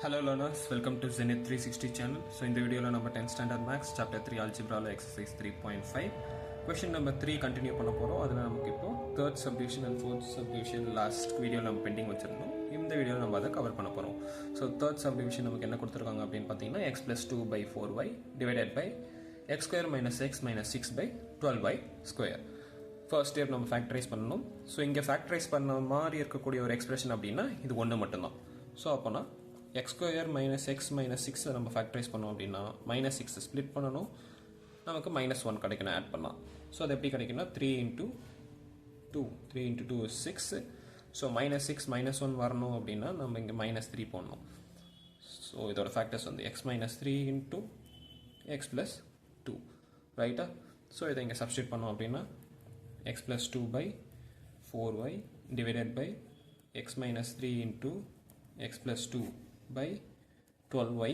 Hello learners, welcome to Zenith 360 channel. So in the video number 10 standard max chapter 3 algebra exercise 3.5 question number 3 continue பண்ண போறோம். அதுல நமக்கு இப்போ third subdivision and fourth subdivision last video நம்ம pending வச்சிருந்தோம். இந்த வீடியோல நம்ம அதை கவர் பண்ண போறோம். So third subdivision நமக்கு என்ன கொடுத்திருக்காங்க அப்படினு பாத்தீங்கன்னா x plus 2 by 4y divided by x square minus x minus 6 by 12y square. First step நம்ம factorize பண்ணனும். So இங்க factorize பண்ண மாதிரி இருக்கக்கூடிய ஒரு expression அப்படினா இது ஒண்ணு மட்டும் தான். So அப்பனா x square minus x minus 6 நம்ம factorize பண்ணோம் அப்படினா minus 6 split பண்ணனும் நமக்கு minus 1 கிடைக்கணும் add பண்ணலாம் so அது எப்படி கிடைக்கும்னா 3 into 2 is 6 so minus 6 minus 1 வரணும் அப்படினா நம்ம இங்க minus 3 போடணும் so இதோட factors வந்து x minus 3 into x plus 2 right so இதை இங்க substitute பண்ணோம் அப்படினா x plus 2 by 4y divided by x minus 3 into x plus 2 by 12y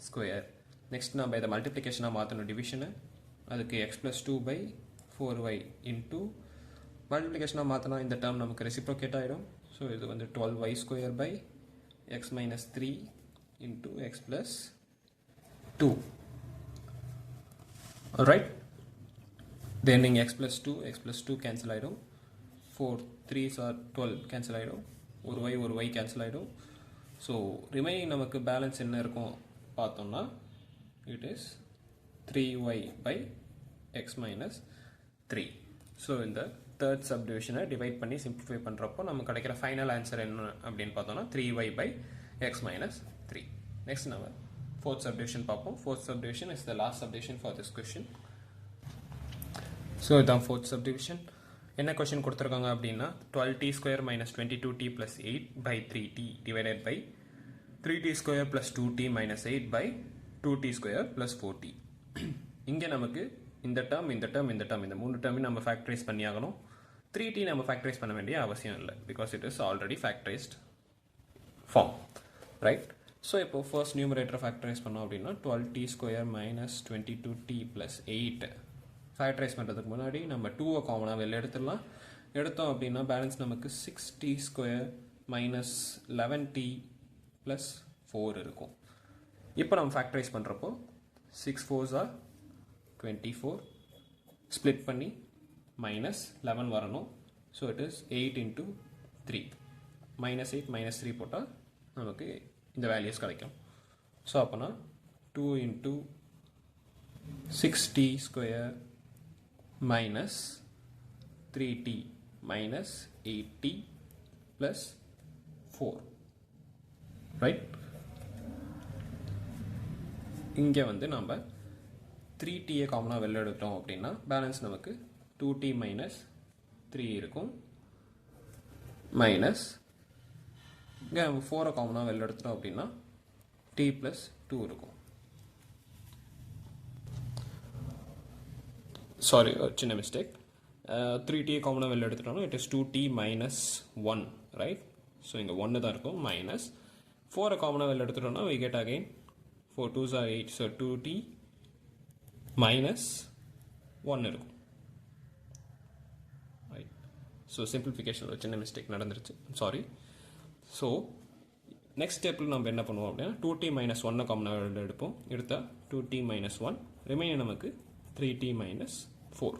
square. Next now by the multiplication of mathano division adukku x plus 2 by 4y into multiplication of mathana in the term namakku reciprocate aidum so idu vandu 12y square by x minus 3 into x plus 2 alright then x plus 2 cancel aidum 4 3s are 12 cancel aidum ஒரு y cancel aidum so remaining நமக்கு balance என்ன இருக்கும் பார்த்தோம்னா it is 3y by x minus 3 so இந்த third subdivision divide பண்ணி simplify பண்றப்போ நமக்கு கிடைக்கிற final answer என்ன அப்படினு பார்த்தோம்னா 3y by x minus 3 next நம்ம fourth subdivision பார்ப்போம் fourth subdivision is the last subdivision for this question so இதான் fourth subdivision என்ன क्वेश्चन கொடுத்திருக்காங்க அப்படினா 12t square minus 22t plus 8 by 3t divided by 3t square plus 2t minus 8 by 2t square plus 4t இங்க நமக்கு இந்த term இந்த மூணு term நம்ம factorize பண்ணியாகணும் 3t நம்ம factorize பண்ண வேண்டிய அவசியம் இல்லை because it is already factorized form right so இப்போ first numerator factorize பண்ணோம் அப்படினா 12t square minus 22t plus 8 factorize பண்றதுக்கு முன்னாடி நம்ம 2 காமனா வெளிய எடுத்துறலாம் எடுத்தோம் அப்படினா பேலன்ஸ் நமக்கு 6t square minus 11t plus 4 இருக்கும் இப்போ நம்ம factorize பண்றப்போ 6 4s are 24 split பண்ணி minus 11 வரணும் so it is 8 into 3 minus 8 minus 3 போட்டா நமக்கு இந்த values கிடைக்கும் so அப்பனா 2 into 6t square minus 3t minus 8t plus 4 right இங்க வந்து நம்ம 3t காமனா வெளிய எடுத்தோம் அப்படினா பேலன்ஸ் நமக்கு 2t minus 3 இருக்கும் minus இங்க 4 காமனா வெளிய எடுத்தோம் அப்படினா t plus 2 இருக்கும் sorry chinna mistake 3t common வெளிய எடுத்துட்டோம்னா it is 2t minus 1 right so இங்க 1 தான் இருக்கும் minus 4 common வெளிய எடுத்துட்டோம்னா we get again 4 2s are 8 so 2t minus 1 இருக்கும் right so simplification ஒரு சின்ன mistake நடந்துருச்சு sorry so next step நம்ம என்ன பண்ணுவோம் அப்படினா 2t minus 1 common வெளிய எடுப்போம் எடுத்தா 2t minus 1 remaining நமக்கு 3t minus 4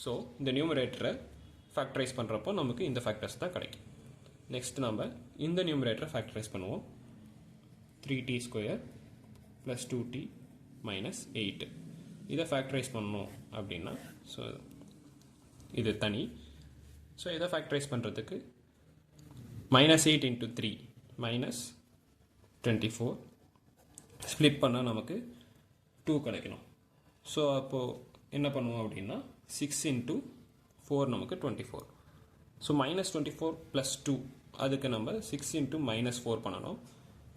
so இந்த numerator factorize பண்றப்போ நமக்கு இந்த factors தான் கிடைக்கும் next நாம இந்த numerator factorize பண்ணுவோம் 3t square plus 2t minus 8 இத factorize பண்ணனும் அப்படினா so இது தனி so இத factorize பண்றதுக்கு minus 8 into 3 minus 24 split பண்ணா நமக்கு 2 கிடைக்கணும் so அப்போ என்ன பண்ணுவோம் அப்படினா 6 into 4 நமக்கு 24 so minus 24 plus 2 அதுக்கு நம்ம 6 into minus 4 பண்ணனும்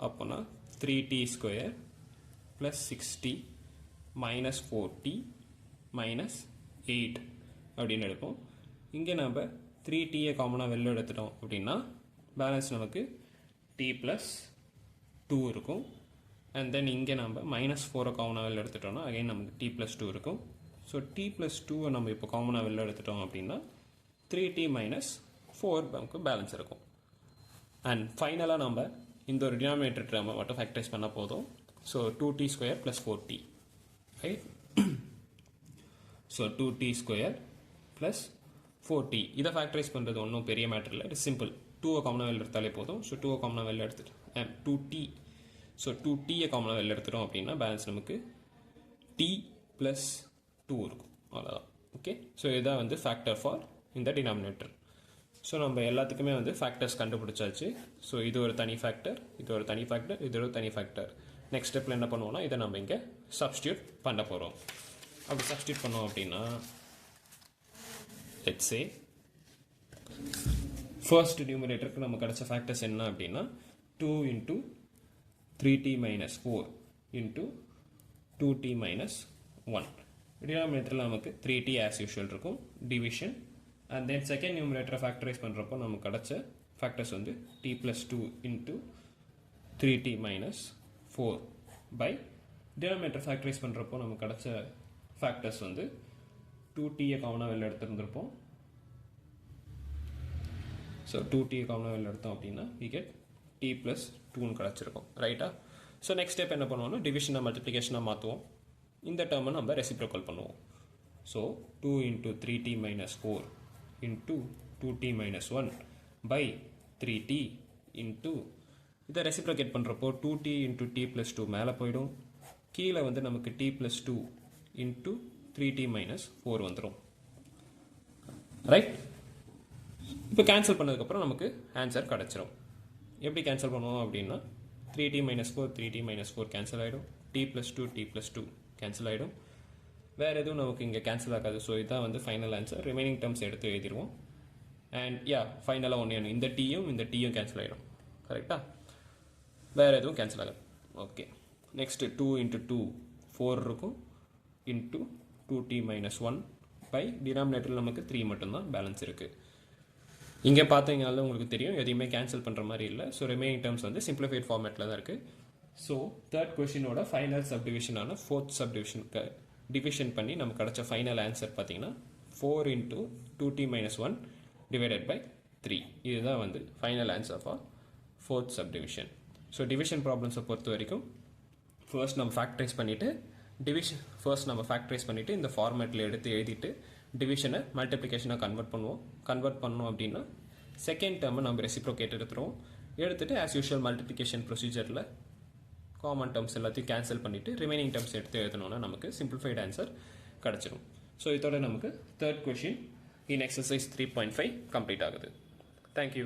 அப்போனா 3t square plus 6t minus 4t minus 8 அப்படினு எடுப்போம் இங்க நம்ம 3t காமனா வெளிய எடுத்துட்டோம் அப்படினா பேலன்ஸ் நமக்கு t plus 2 இருக்கும் and then இங்க நம்ம minus 4 காமனா வெளிய எடுத்துட்டோம்னா again நமக்கு t plus 2 இருக்கும் so t plus 2 நம்ம இப்போ காமனா வெளிய எடுத்துட்டோம் அப்படினா 3t minus 4 நமக்கு பேலன்ஸ் இருக்கும் and ஃபைனலா நம்ம இந்த ஒரு டினாமினேட்டர் டேர்மை மட்டும் ஃபேக்டரைஸ் பண்ண போதும். So 2t square plus 4t, right? So 2t square plus 4t, இதை ஃபேக்டரைஸ் பண்ணுறது ஒன்றும் பெரிய மேட்டர் இல்லை, இட்ஸ் சிம்பிள். 2 காமனாக வெளில எடுத்தாலே போதும். ஸோ 2 காமனாக வெளில எடுத்துட்டு 2t, ஸோ 2t காமனாக வெளில எடுத்துட்டோம் அப்படின்னா பேலன்ஸ் நமக்கு t ப்ளஸ் 2 இருக்கும், அவ்வளோதான். ஓகே, ஸோ இதுதான் வந்து ஃபேக்டர் ஃபார் இந்த டினாமினேட்டர். ஸோ நம்ம எல்லாத்துக்குமே வந்து ஃபேக்டர்ஸ் கண்டுபிடிச்சாச்சு. ஸோ இது ஒரு தனி ஃபேக்டர், இது ஒரு தனி ஃபேக்டர், இது ஒரு தனி ஃபேக்டர். நெக்ஸ்ட் ஸ்டெப்பில் என்ன பண்ணுவோம்னா இதை நம்ம இங்கே சப்ஸ்டியூட் பண்ண போகிறோம். அப்படி சப்ஸ்டியூட் பண்ணோம் அப்படின்னா லெட்ஸ் சே ஃபர்ஸ்ட் நியூமரேட்டருக்கு நம்ம கிடைச்ச ஃபேக்டர்ஸ் என்ன அப்படின்னா 2 into 3t minus 4 into 2t minus 1. டினாமினேட்டரில் நமக்கு 3t as usual இருக்கும், டிவிஷன். அண்ட் தென் செகண்ட் நியூமரேட்டரை ஃபேக்டரைஸ் பண்ணுறப்போ நமக்கு கிடச்ச ஃபேக்டர்ஸ் வந்து t plus 2 into 3t minus 4 by denominator factorise பண்ணுறப்போ நமக்கு கிடச்ச ஃபேக்டர்ஸ் வந்து 2t காமனாக வெளில எடுத்துருந்துருப்போம். ஸோ 2t காமனாக வெளில எடுத்தோம் அப்படின்னா we get t plus 2ன்னு கிடச்சிருக்கும், ரைட்டா? ஸோ நெக்ஸ்ட் ஸ்டெப் என்ன பண்ணுவோம்னா டிவிஷனை மல்டிப்ளிகேஷனாக மாற்றுவோம். இந்த டேர்மை நம்ம ரெசிப்ரோக்கல் பண்ணுவோம். So 2 into 3t minus 4 into 2t minus 1 by 3t into இதை ரெசிப்ரோகேட் பண்ணுறப்போ 2t into t plus 2 மேலே போயிடும். கீழே வந்து நமக்கு t plus 2 into 3t minus 4 வந்துடும், ரைட்? இப்போ கேன்சல் பண்ணதுக்கப்புறம் நமக்கு ஆன்சர் கிடச்சிரும். எப்படி கேன்சல் பண்ணுவோம் அப்படின்னா 3t minus 4 3t minus 4 cancel ஆகிடும், t plus 2 t plus 2 cancel ஆகிடும். வேறு எதுவும் நமக்கு இங்கே கேன்சல் ஆகாது. ஸோ இதுதான் வந்து ஃபைனல் ஆன்சர். ரிமைனிங் டேர்ம்ஸ் எடுத்து எழுதிடுவோம். அண்ட் ஃபைனலாக ஒன்று இந்த டீயும் கேன்சல் ஆகிடும், கரெக்டாக? வேறு எதுவும் கேன்சல் ஆகாது. ஓகே, நெக்ஸ்ட்டு 2 into 2 4 இருக்கும், இன்ட்டு 2t minus 1 பை டினாமினேட்டரில் நமக்கு 3 மட்டும்தான் பேலன்ஸ் இருக்குது. இங்கே பார்த்தீங்கனாலும் உங்களுக்கு தெரியும் எதையுமே கேன்சல் பண்ணுற மாதிரி இல்லை. ஸோ ரிமைனிங் டேர்ம்ஸ் வந்து சிம்பிளிஃபைட் ஃபார்மேட்டில் தான் இருக்குது. ஸோ தேர்ட் கொஷினோட ஃபைனல் சப்டிவிஷனான ஃபோர்த் சப்டிவிஷனுக்கு டிவிஷன் பண்ணி நமக்கு கிடச்ச ஃபைனல் ஆன்சர் பார்த்தீங்கன்னா 4 into 2t minus 1 divided by 3. இதுதான் வந்து final answer for fourth subdivision. So division ப்ராப்ளம்ஸை பொறுத்த வரைக்கும் ஃபர்ஸ்ட் நம்ம ஃபேக்டரைஸ் பண்ணிவிட்டு இந்த ஃபார்மேட்டில் எடுத்து எழுதிட்டு டிவிஷனை மல்டிப்ளிகேஷனாக கன்வெர்ட் பண்ணோம் அப்படின்னா செகண்ட் டேர்மை நம்ம ரெசிப்ரோகேட் எடுத்துகிட்டு ஆஸ் யூஷுவல் மல்டிப்ளிகேஷன் ப்ரொசீஜரில் காமன் டேர்ம்ஸ் எல்லாத்தையும் கேன்சல் பண்ணிவிட்டு ரிமைனிங் டேர்ம்ஸ் எடுத்து எழுதணும்னா நமக்கு சிம்பிளிஃபைட் ஆன்சர் கிடச்சிடும். ஸோ இதோட நமக்கு third question in exercise 3.5 complete ஆகுது. தேங்க்யூ.